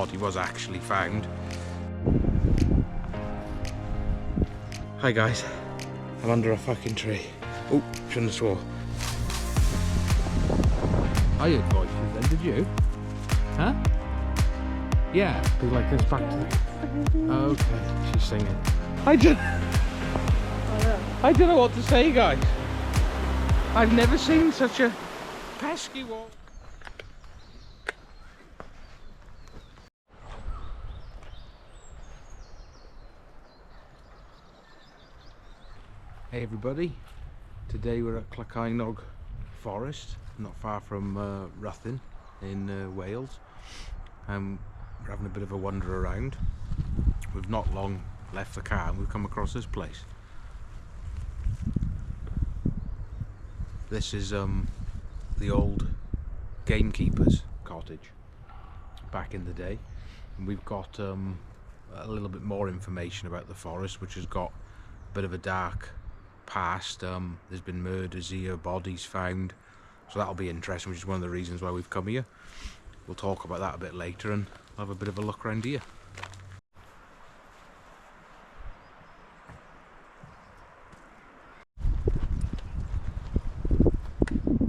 body was actually found. Hi guys, I'm under a fucking tree. Oh, shouldn't have swore. I heard voices then, did you? Huh? Yeah, be like this back to the... Okay, she's singing. I don't know what to say, guys. I've never seen such a pesky walk. Hey everybody, today we're at Clocaenog Forest, not far from Ruthin in Wales. We're having a bit of a wander around. We've not long left the car and we've come across this place. This is the old gamekeeper's cottage back in the day, and we've got a little bit more information about the forest, which has got a bit of a dark past. There's been murders here, bodies found, so that'll be interesting, which is one of the reasons why we've come here. We'll talk about that a bit later and have a bit of a look around here.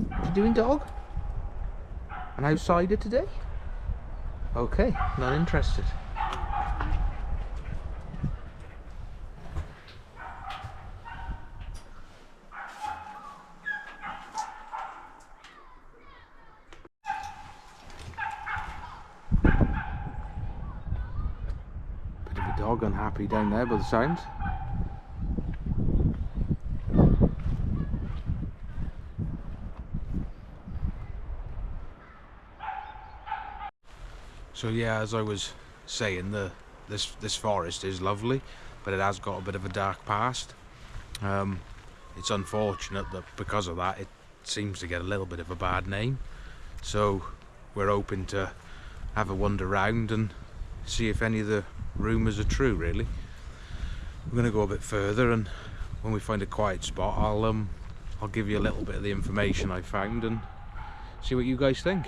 What you doing, dog? An outsider today? Okay, not interested. Bit of a dog unhappy down there by the sounds. So yeah, as I was saying, this forest is lovely, but it has got a bit of a dark past. It's unfortunate that because of that it seems to get a little bit of a bad name. So we're hoping to have a wander round and see if any of the rumours are true, really. We're going to go a bit further, and when we find a quiet spot I'll give you a little bit of the information I found and see what you guys think.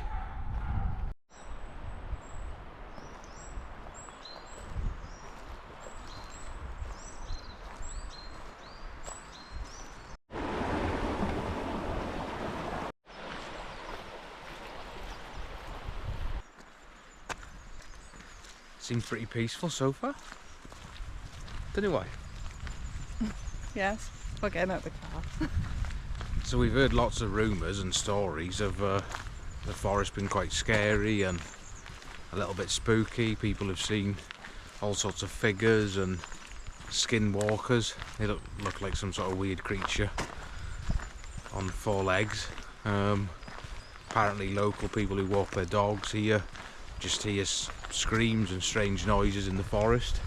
Seems pretty peaceful so far. Don't know why. Yes, we're getting out of the car. So we've heard lots of rumours and stories of the forest being quite scary and a little bit spooky. People have seen all sorts of figures and skinwalkers. They look like some sort of weird creature on 4 legs. Apparently local people who walk their dogs here just hear screams and strange noises in the forest.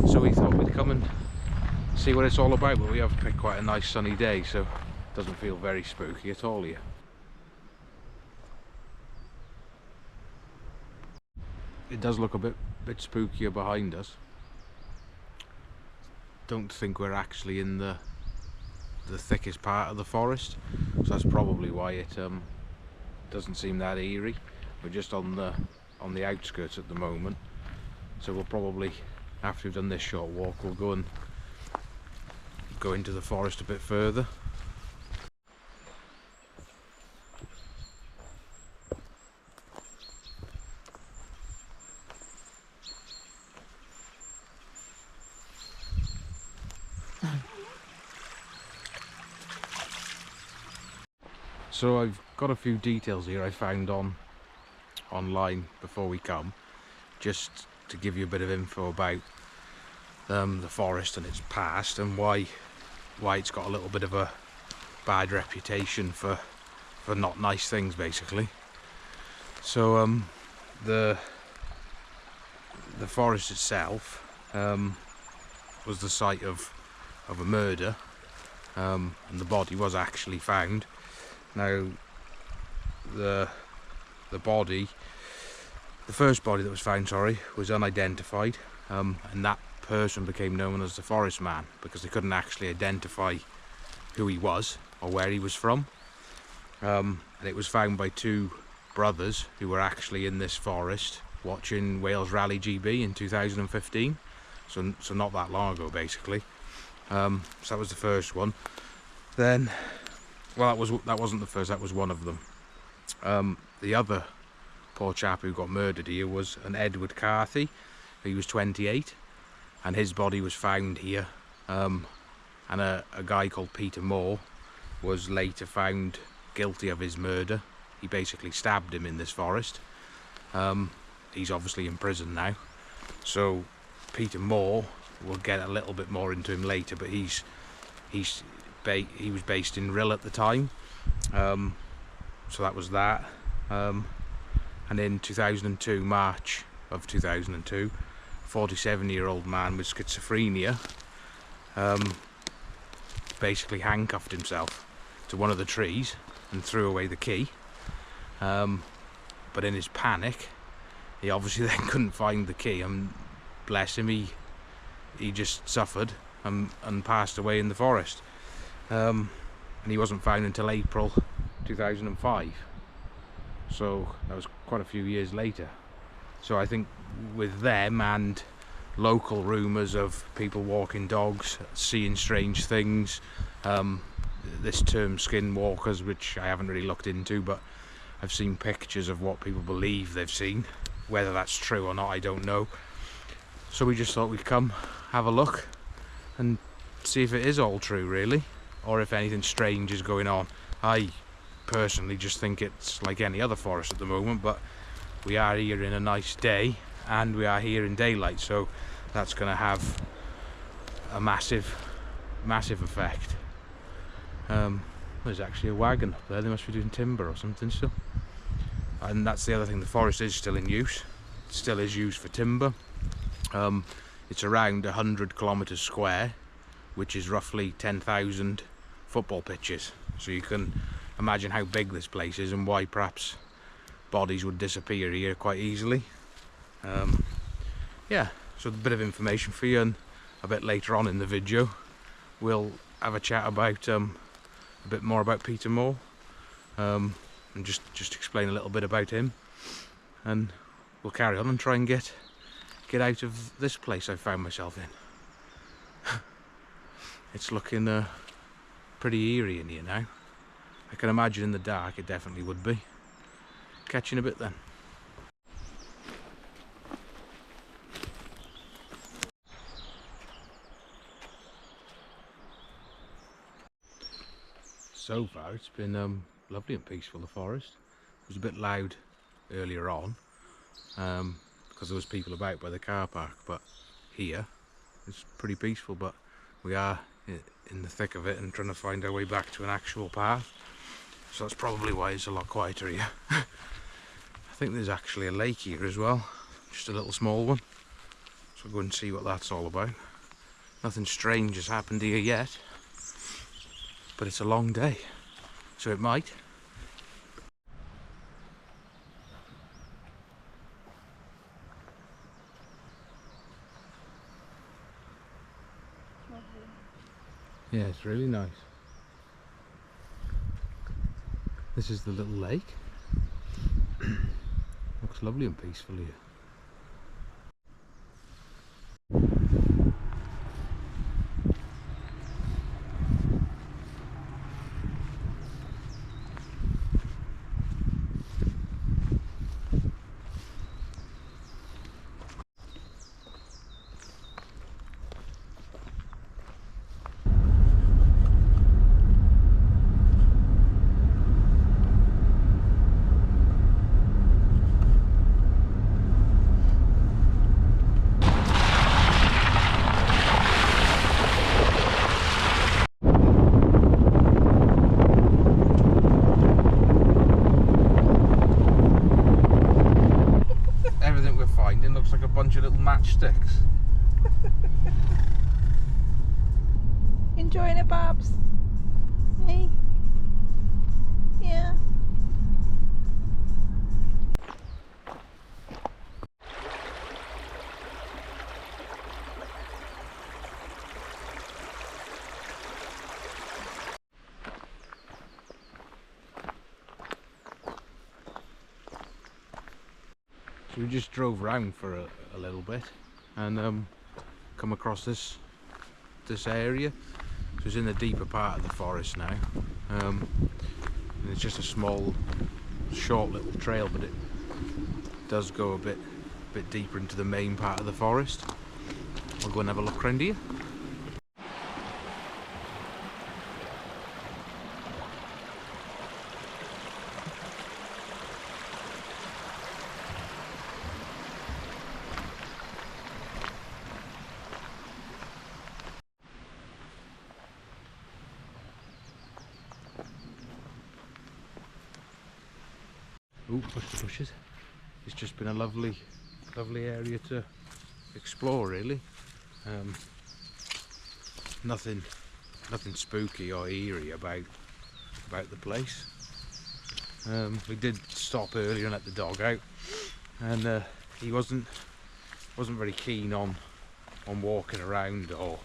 So we thought we'd come and see what it's all about, but we have picked quite a nice sunny day, so it doesn't feel very spooky at all here. It does look a bit spookier behind us. Don't think we're actually in the thickest part of the forest, so that's probably why it doesn't seem that eerie. We're just on the outskirts at the moment, so we'll probably, after we've done this short walk, we'll go into the forest a bit further. So I've got a few details here I found online before we come, just to give you a bit of info about the forest and its past, and why it's got a little bit of a bad reputation for not nice things, basically. So the forest itself was the site of a murder, and the body was actually found. Now the first body that was found, was unidentified, and that person became known as the Forest Man because they couldn't actually identify who he was or where he was from. And it was found by 2 brothers who were actually in this forest watching Wales Rally GB in 2015, so not that long ago basically. So that was the first one. Then, well, that wasn't the first, that was one of them. The other poor chap who got murdered here was an Edward Carthy. He was 28, and his body was found here. And a guy called Peter Moore was later found guilty of his murder. He basically stabbed him in this forest. He's obviously in prison now. So Peter Moore, we'll get a little bit more into him later, but he was based in Rhyl at the time. So that was that. And in 2002, March of 2002, a 47-year-old man with schizophrenia basically handcuffed himself to one of the trees and threw away the key. But in his panic, he obviously then couldn't find the key, and bless him, he just suffered and passed away in the forest. And he wasn't found until April 2005. So that was quite a few years later. So I think with them and local rumours of people walking dogs, seeing strange things, this term skinwalkers, which I haven't really looked into, but I've seen pictures of what people believe they've seen. Whether that's true or not, I don't know. So we just thought we'd come have a look and see if it is all true, really, or if anything strange is going on. I personally just think it's like any other forest at the moment, but we are here in a nice day and we are here in daylight, so that's going to have a massive effect. There's actually a wagon up there. They must be doing timber or something still. And that's the other thing, the forest is still in use. It still is used for timber. It's around 100 kilometres square, which is roughly 10,000 football pitches. So you can imagine how big this place is and why perhaps bodies would disappear here quite easily. Yeah, so a bit of information for you, and a bit later on in the video we'll have a chat about a bit more about Peter Moore, and just explain a little bit about him, and we'll carry on and try and get out of this place I found myself in. It's looking pretty eerie in here now. I can imagine in the dark it definitely would be. Catch you in a bit then. So far it's been lovely and peaceful, the forest. It was a bit loud earlier on because there was people about by the car park, but here it's pretty peaceful. But we are in the thick of it and trying to find our way back to an actual path, so that's probably why it's a lot quieter here. I think there's actually a lake here as well, just a little small one, so we'll go and see what that's all about. Nothing strange has happened here yet, but it's a long day, so it might. Yeah, it's really nice. This is the little lake. Looks lovely and peaceful here. So we just drove around for a little bit and come across this area. So it's in the deeper part of the forest now, and it's just a small, short little trail, but it does go a bit deeper into the main part of the forest. I'll go and have a look around here. Oh, push the bushes. It's just been a lovely area to explore, really. Nothing spooky or eerie about the place. We did stop earlier and let the dog out, and he wasn't very keen on walking around or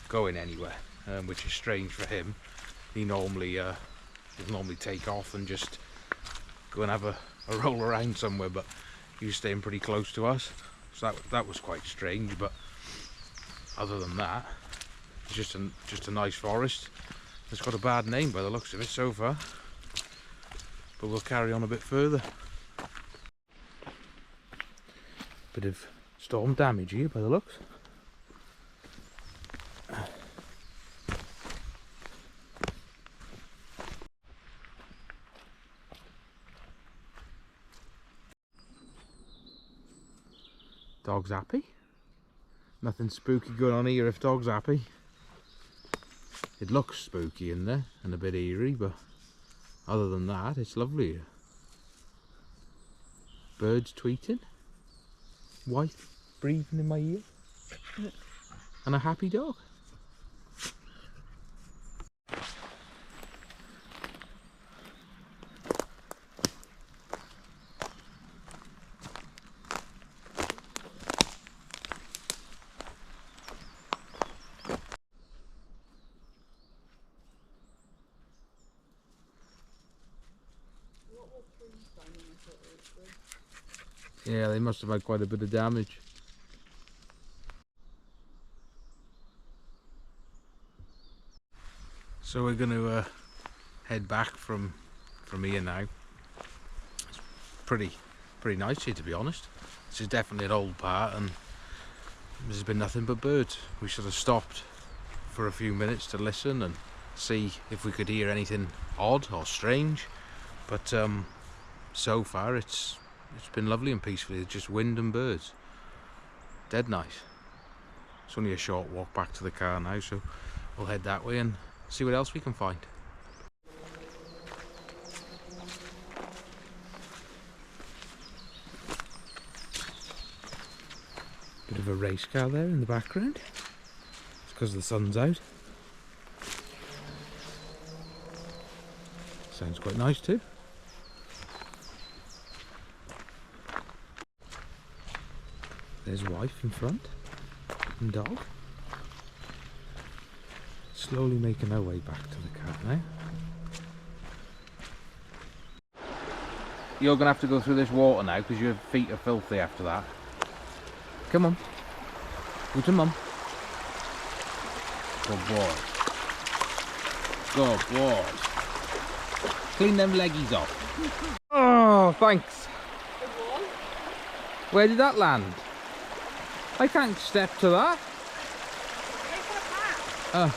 going anywhere, which is strange for him. He normally take off and just go and have a roll around somewhere, but he was staying pretty close to us, so that was quite strange. But other than that, it's just a nice forest. It's got a bad name by the looks of it so far, but we'll carry on a bit further. Bit of storm damage here by the looks. Dog's happy. Nothing spooky going on here if dog's happy. It looks spooky in there and a bit eerie, but other than that, it's lovely here. Birds tweeting, wife breathing in my ear, and a happy dog. Yeah, they must have had quite a bit of damage. So we're going to head back from here now. It's pretty nice here, to be honest. This is definitely an old part, and there's been nothing but birds. We sort of stopped for a few minutes to listen and see if we could hear anything odd or strange, but so far it's been lovely and peaceful. It's just wind and birds. Dead nice. It's only a short walk back to the car now, so we'll head that way and see what else we can find. Bit of a race car there in the background. It's because the sun's out. Sounds quite nice too. There's wife in front and dog. Slowly making our way back to the car now. You're going to have to go through this water now because your feet are filthy after that. Come on. Go to mum. Good boy. Good boy. Clean them leggies off. Oh, thanks. Where did that land? I can't step to that. Oh.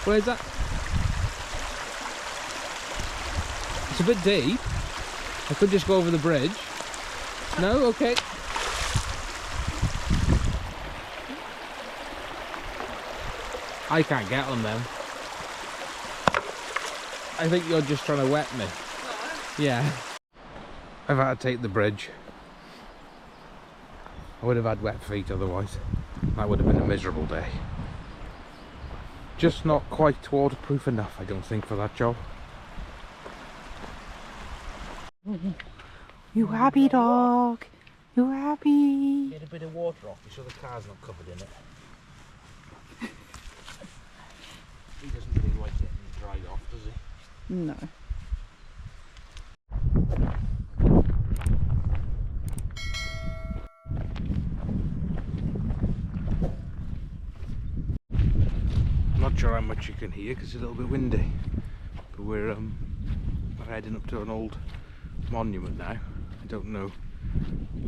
Where's that? It's a bit deep. I could just go over the bridge. No? Okay. I can't get on them. I think you're just trying to wet me. Yeah. I've had to take the bridge. I would have had wet feet otherwise. That would have been a miserable day. Just not quite waterproof enough, I don't think, for that job. You happy, dog? You happy? Get a bit of water off, so the car's not covered in it. He doesn't really like getting dried off, does he? No. Not sure how much you can hear because it's a little bit windy, but we're heading up to an old monument now. I don't know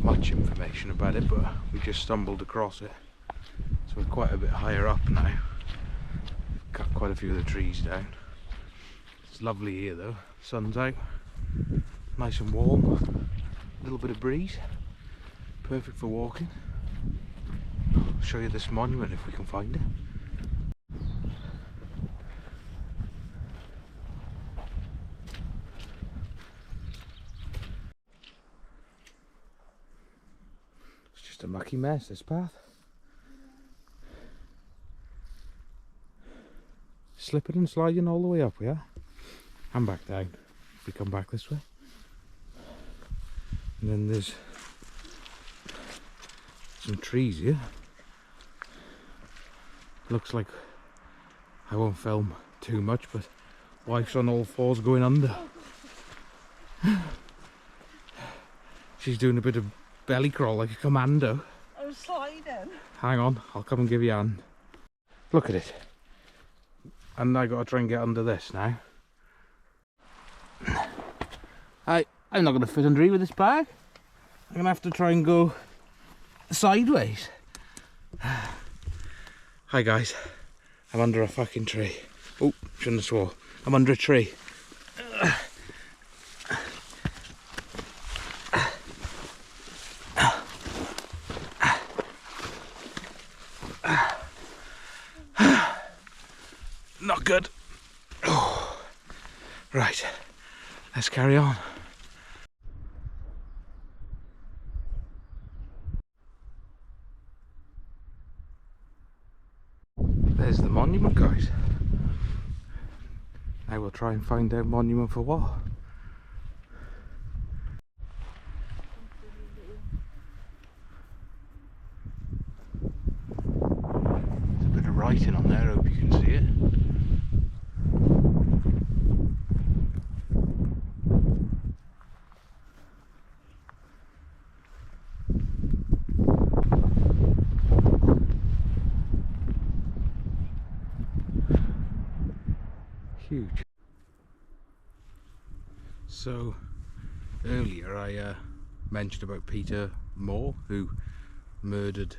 much information about it, but we just stumbled across it, so we're quite a bit higher up now. Cut quite a few of the trees down. It's lovely here though, sun's out, nice and warm, a little bit of breeze, perfect for walking. I'll show you this monument if we can find it. It's just a mucky mess, this path. Slipping and sliding all the way up, yeah? And back down if we come back this way. And then there's some trees here. Looks like I won't film too much, but wife's on all fours going under. She's doing a bit of belly crawl like a commando. I'm sliding. Hang on, I'll come and give you a hand. Look at it. And I gotta try and get under this now. I'm not gonna fit under here with this bag. I'm gonna have to try and go sideways. Hi guys, I'm under a fucking tree. Oh, shouldn't have swore. I'm under a tree. Not good. Oh. Right, let's carry on. There's the monument, guys. Now we'll try and find out monument for what. There's a bit of writing on there, hope you can see it. Huge. So earlier I mentioned about Peter Moore, who murdered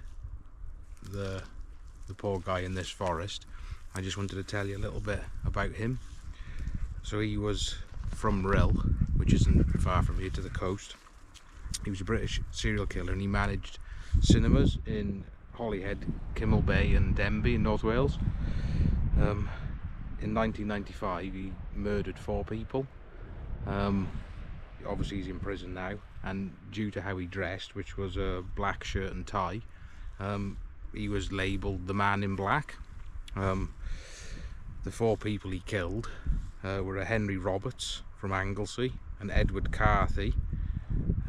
the poor guy in this forest. I just wanted to tell you a little bit about him. So he was from Rill, which isn't far from here, to the coast. He was a British serial killer, and he managed cinemas in Holyhead, Kimmel Bay and Denbigh in North Wales. In 1995 he murdered 4 people. Obviously he's in prison now, and due to how he dressed, which was a black shirt and tie, he was labelled the Man in Black. The 4 people he killed were a Henry Roberts from Anglesey, an Edward Carthy,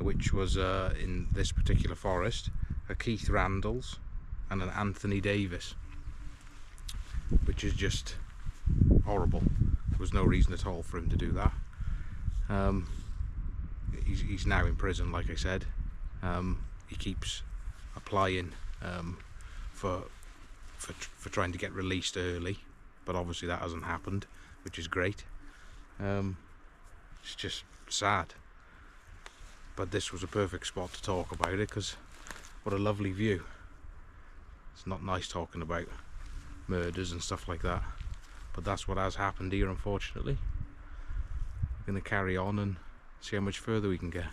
which was in this particular forest, a Keith Randalls, and an Anthony Davis, which is just horrible. There was no reason at all for him to do that. He's now in prison, like I said. He keeps applying for trying to get released early, but obviously that hasn't happened, which is great. It's just sad, but this was a perfect spot to talk about it, because what a lovely view. It's not nice talking about murders and stuff like that, but that's what has happened here, unfortunately. We're going to carry on and see how much further we can get.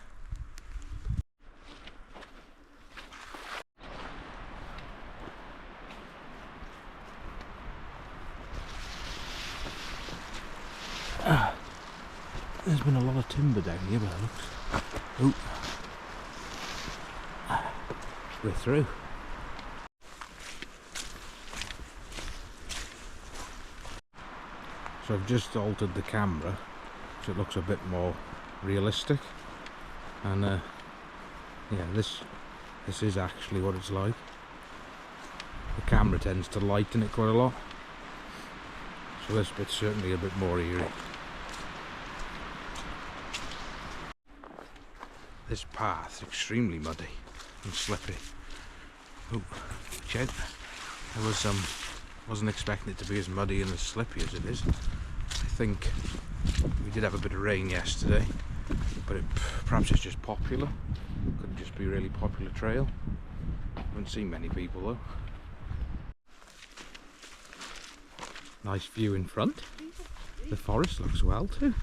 There's been a lot of timber down here, but it looks... Oh. We're through. So I've just altered the camera so it looks a bit more realistic, and yeah, this is actually what it's like. The camera tends to lighten it quite a lot, so this bit's certainly a bit more eerie. This path is extremely muddy and slippery. Oh, watch out. There was some Wasn't expecting it to be as muddy and as slippy as it is. I think we did have a bit of rain yesterday, but perhaps it's just popular. Could just be a really popular trail. Haven't seen many people though. Nice view in front. The forest looks well too.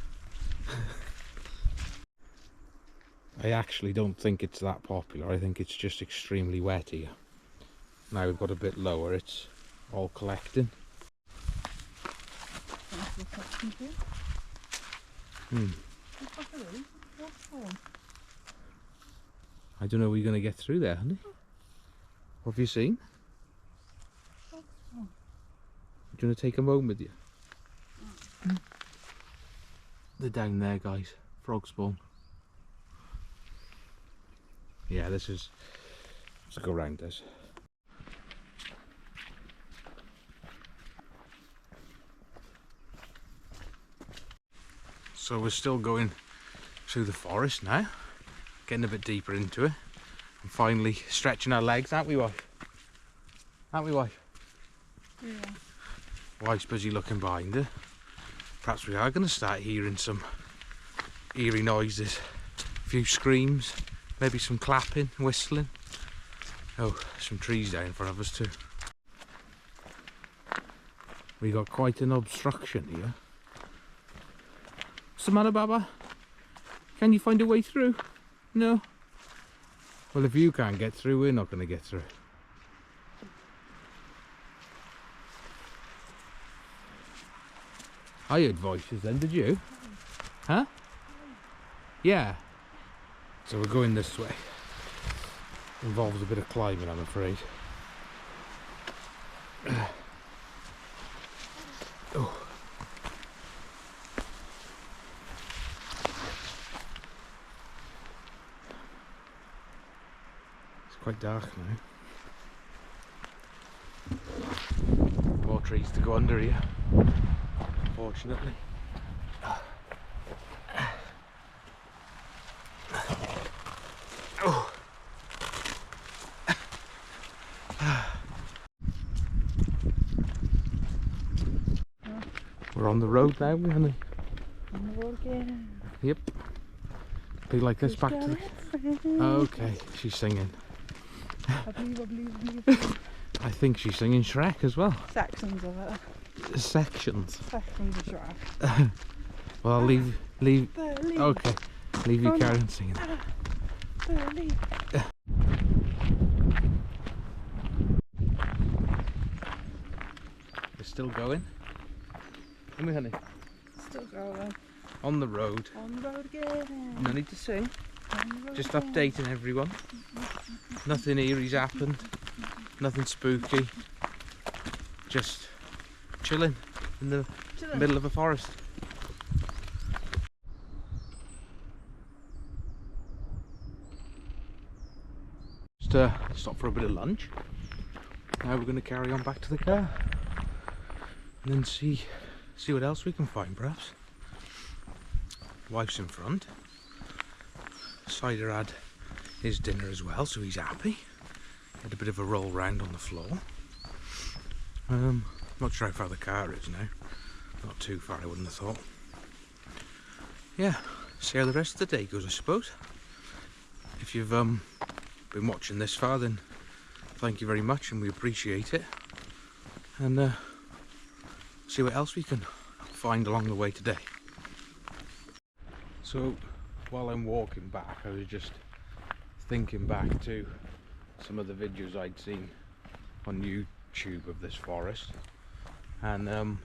I actually don't think it's that popular. I think it's just extremely wet here. Now we've got a bit lower, it's all collecting. I don't know, are you going to get through there, honey? What have you seen? Do you want to take them home with you? They're down there, guys. Frog spawn. Yeah, this is... Let's go around this. So we're still going through the forest now, getting a bit deeper into it, and finally stretching our legs, aren't we, wife? Aren't we, wife? Yeah. Wife's busy looking behind her. Perhaps we are going to start hearing some eerie noises, a few screams, maybe some clapping, whistling. Oh, some trees down in front of us too. We got quite an obstruction here. What's the matter, Baba? Can you find a way through? No? Well, if you can't get through, we're not going to get through. I heard voices then, did you? Huh? Yeah. So we're going this way. Involves a bit of climbing, I'm afraid. Oh. It's quite dark now. More trees to go under here, unfortunately. Oh. We're on the road now, honey. On the road again. Yep. Be like this back to the... Okay, she's singing. I believe. I think she's singing Shrek as well. Sections of it. Sections. Sections of Shrek. Well, I'll leave. Believe. Okay, leave you carry on singing. Believe. We're still going. Come here, honey. Still going. On the road. On the road again. No need to sing. On the road Just again. updating everyone. Nothing eerie's happened. Nothing spooky. Just chilling in the middle of a forest. Just stop for a bit of lunch. Now we're going to carry on back to the car and then see what else we can find, perhaps. Wife's in front. Cider had his dinner as well, so he's happy. Had a bit of a roll round on the floor. Not sure how far the car is now. Not too far, I wouldn't have thought. Yeah, see how the rest of the day goes, I suppose. If you've been watching this far, then thank you very much, and we appreciate it. And see what else we can find along the way today. So while I'm walking back, I was just thinking back to some of the videos I'd seen on YouTube of this forest, and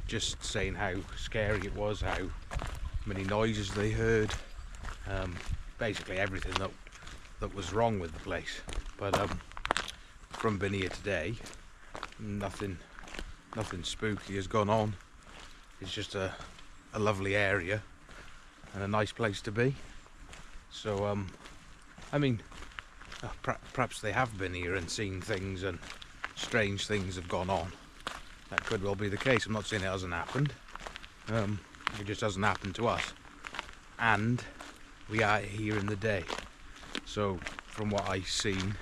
just saying how scary it was, how many noises they heard, basically everything that was wrong with the place. But from being here today, nothing spooky has gone on. It's just a lovely area and a nice place to be. So I mean, perhaps they have been here and seen things, and strange things have gone on. That could well be the case. I'm not saying it hasn't happened. It just hasn't happened to us. And we are here in the day. So from what I've seen,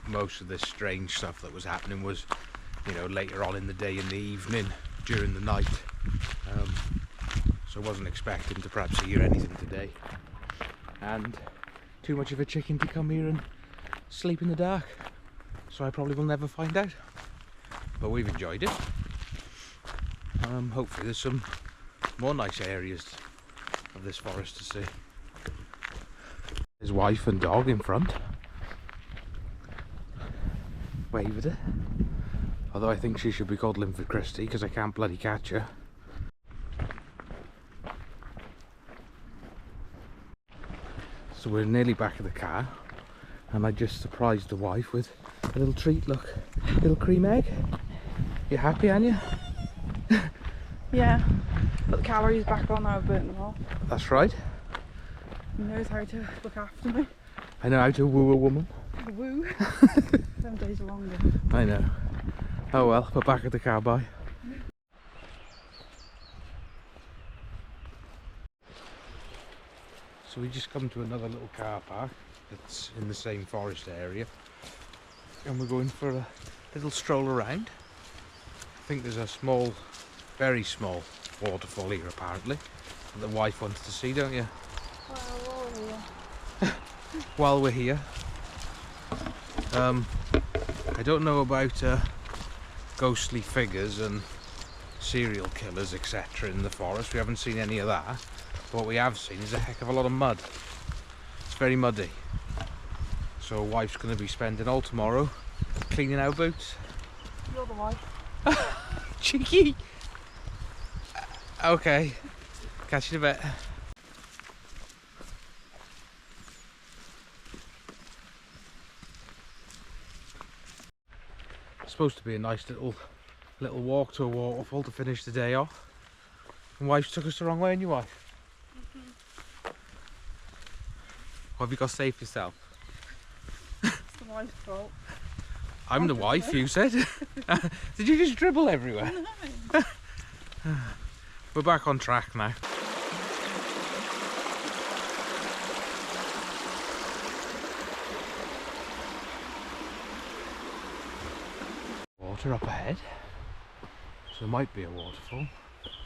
most of this strange stuff that was happening was you know, later on in the day, in the evening, during the night. So I wasn't expecting to perhaps hear anything today. And too much of a chicken to come here and sleep in the dark. So I probably will never find out. But we've enjoyed it. Hopefully there's some more nice areas of this forest to see. His wife and dog in front. Wave at her. Although I think she should be called Linford Christie because I can't bloody catch her. So we're nearly back at the car, and I just surprised the wife with a little treat. Look, little cream egg. You happy, aren't you? Yeah. Put the calories back on now, I've burnt them off. That's right. He knows how to look after me. I know how to woo a woman. Woo. 7 days longer. I know. Oh well, we're back at the car, bye. So we just come to another little car park that's in the same forest area, and we're going for a little stroll around. I think there's a small, very small waterfall here apparently that the wife wants to see, don't you? While we're here. I don't know about ghostly figures and serial killers etc. in the forest. We haven't seen any of that. But what we have seen is a heck of a lot of mud. It's very muddy. So wife's going to be spending all tomorrow cleaning our boots. You're the wife. Cheeky! Okay. Catch you in a bit. It's supposed to be a nice little walk to a waterfall to finish the day off. And wife's took us the wrong way, and your wife? What have you got to say for yourself? It's the wife's fault. I'm the wife, you said. Did you just dribble everywhere? No. We're back on track now. Water up ahead. So there might be a waterfall. You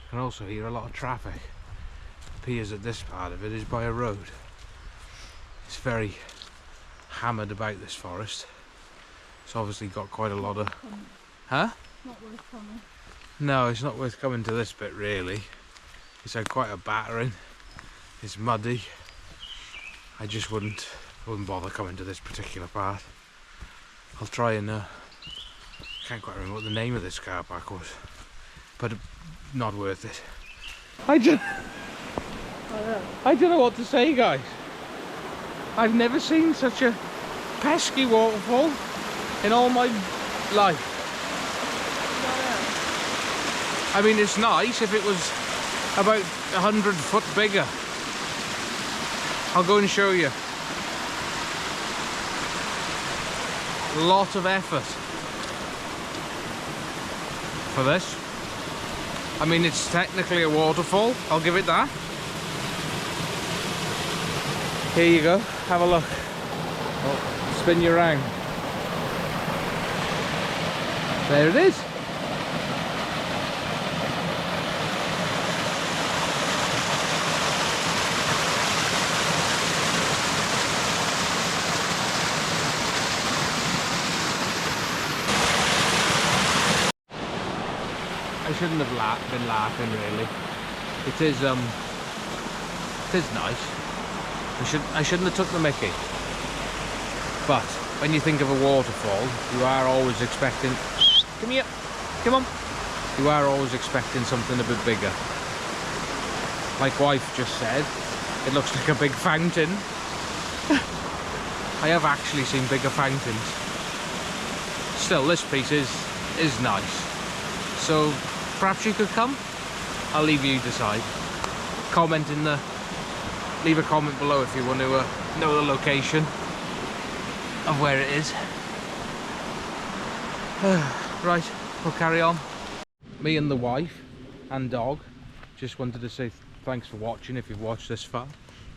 can also hear a lot of traffic. It appears that this part of it is by a road. It's very hammered about, this forest. It's obviously got quite a lot of... Huh? Not worth coming. No, it's not worth coming to this bit really. It's had quite a battering. It's muddy. I just wouldn't bother coming to this particular part. I'll try and... can't quite remember what the name of this car park was. But not worth it. I don't know what to say, guys. I've never seen such a pesky waterfall in all my life. I mean, it's nice if it was about 100 foot bigger. I'll go and show you. A lot of effort for this. I mean, it's technically a waterfall, I'll give it that. Here you go, have a look. Oh, spin you around. There it is. I shouldn't have been laughing really. It is nice. I shouldn't have took the mickey. But when you think of a waterfall, you are always expecting... Come here, come on. You are always expecting something a bit bigger. Like wife just said, it looks like a big fountain. I have actually seen bigger fountains. Still, this piece is nice. So perhaps you could come. I'll leave you decide. Comment in the... Leave a comment below if you want to know the location of where it is. Right, we'll carry on. Me and the wife and dog just wanted to say thanks for watching if you've watched this far,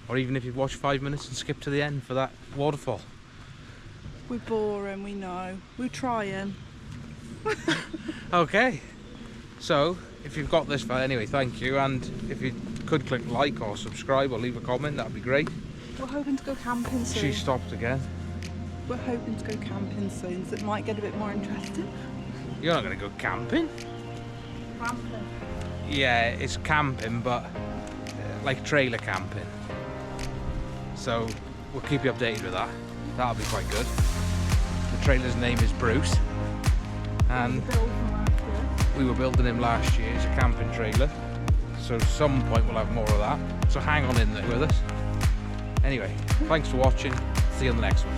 or even if you've watched 5 minutes and skipped to the end for that waterfall. We're boring, we know. We're trying. Okay, so if you've got this far, anyway, thank you, and if you could click like or subscribe or leave a comment, that'd be great. We're hoping to go camping soon. She stopped again. We're hoping to go camping soon, so it might get a bit more interesting. You're not going to go camping? Camping. Yeah, it's camping, but like trailer camping. So we'll keep you updated with that. That'll be quite good. The trailer's name is Bruce, and we were building him last year. It's a camping trailer, so some point we'll have more of that. So hang on in there with us. Anyway, thanks for watching. See you on the next one.